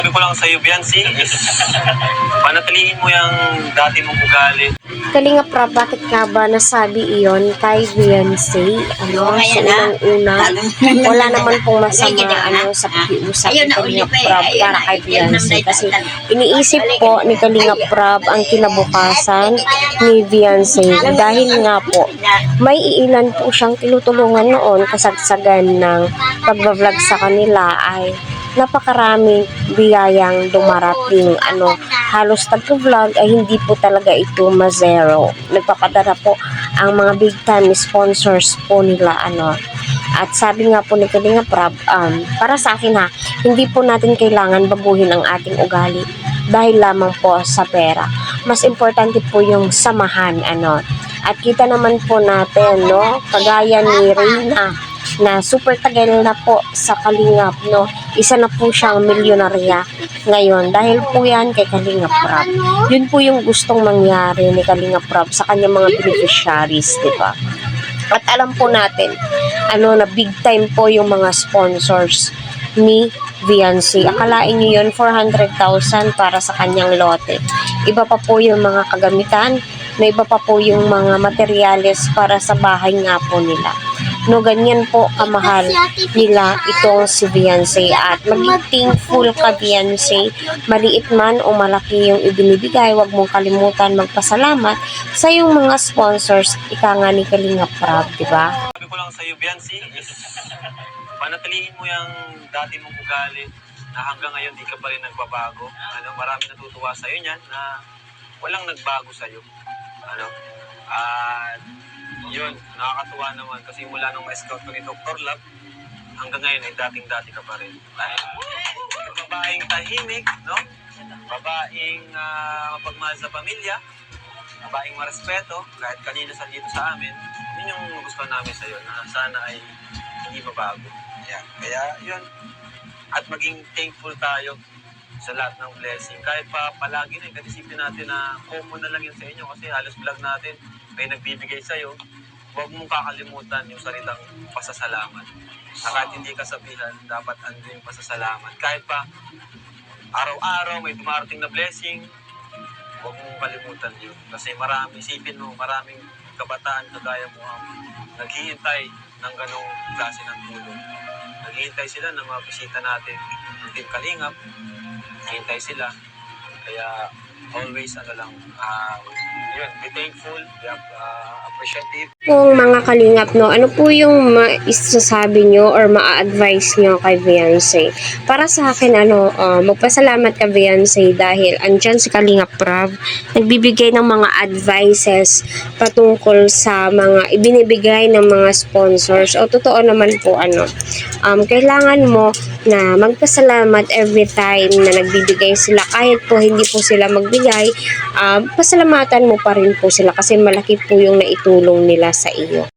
Sabi ko lang sa'yo, Biancy, is panatilihin mo yung dati mong ugali. Kalinga Prab, bakit nga ba nasabi iyon kay Beyonce? Sa unang-una, wala naman pong masama sa pakiusap ni Kalinga Prab para kay Beyonce. Kasi iniisip po ni Kalinga Prab ang kinabukasan ni Beyonce. Dahil nga po, may iilan po siyang tinutulungan noon kasagsagan ng pagbablog sa kanila ay napakaraming biyayang dumarating. Halos tag-vlog ay hindi po talaga ito ma-zero. Nagpapadala po ang mga big time sponsors po nila. At sabi nga po ni Kalinga Prab, para sa akin hindi po natin kailangan baguhin ang ating ugali dahil lamang po sa pera. Mas importante po yung samahan. At kita naman po natin, kagaya ni Reyna, na super tagal na po sa Kalingap, isa na po siyang milyonarya ngayon dahil po yan kay Kalinga Prab. Yun po yung gustong mangyari ni Kalinga Prab sa kanyang mga beneficiaries, di ba? At alam po natin, na big time po yung mga sponsors ni Beyonce. Akalain niyo yun, 400,000 para sa kanyang lote. Iba pa po yung mga kagamitan, na iba pa po yung mga materyales para sa bahay nga po nila. Ganyan po kamahal nila itong si Beyonce. At maging thankful ka, Beyonce. Maliit man o malaki yung ibinibigay, huwag mong kalimutan magpasalamat sa yung mga sponsors. Ika nga ni Kalinga Prab, diba? Sabi ko lang sa'yo, Biancy, is panatilihin mo yung dati mong ugali na hanggang ngayon di ka pa rin nagbabago. Marami natutuwa sa'yo niyan na walang nagbago sa'yo. At yun, nakakatuwa naman kasi mula nung ma-scout ko ni Dr. Love, hanggang ngayon ay dating-dati ka pa rin. Dahil babaeng tahimik, babaeng mapagmahal sa pamilya, babaeng marespeto, kahit kanina sa dito sa amin, yun yung gusto namin sa'yo, na sana ay hindi mabago. Kaya yun, at maging thankful tayo sa lahat ng blessing. Kahit pa palagi na, isipin natin na common na lang yun sa inyo kasi halos vlog natin, may nagbibigay sa'yo, huwag mong kakalimutan yung salitang pasasalamat. Kahit hindi ka sabihan, dapat andun yung pasasalamat. Kahit pa araw-araw may dumarating na blessing, huwag mong kalimutan yun. Kasi isipin mo, maraming kabataan kagaya mo ang naghihintay ng ganong klase ng tulong. Naghihintay sila ng mga bisita natin ng Team Kalingap. Naghihintay sila. Kaya always yun, be thankful, be appreciative. Kung mga Kalingap, ano po yung maisasabi nyo or ma-advise nyo kay Beyonce? Para sa akin, magpasalamat ka, Beyonce, dahil andyan si Kalinga Prab, nagbibigay ng mga advices patungkol sa mga ibinibigay ng mga sponsors. O totoo naman po, kailangan mo na magpasalamat every time na nagbibigay sila. Kahit po hindi po sila magbigay, pasalamatan mo pa rin po sila kasi malaki po yung naitulong nila sa iyo.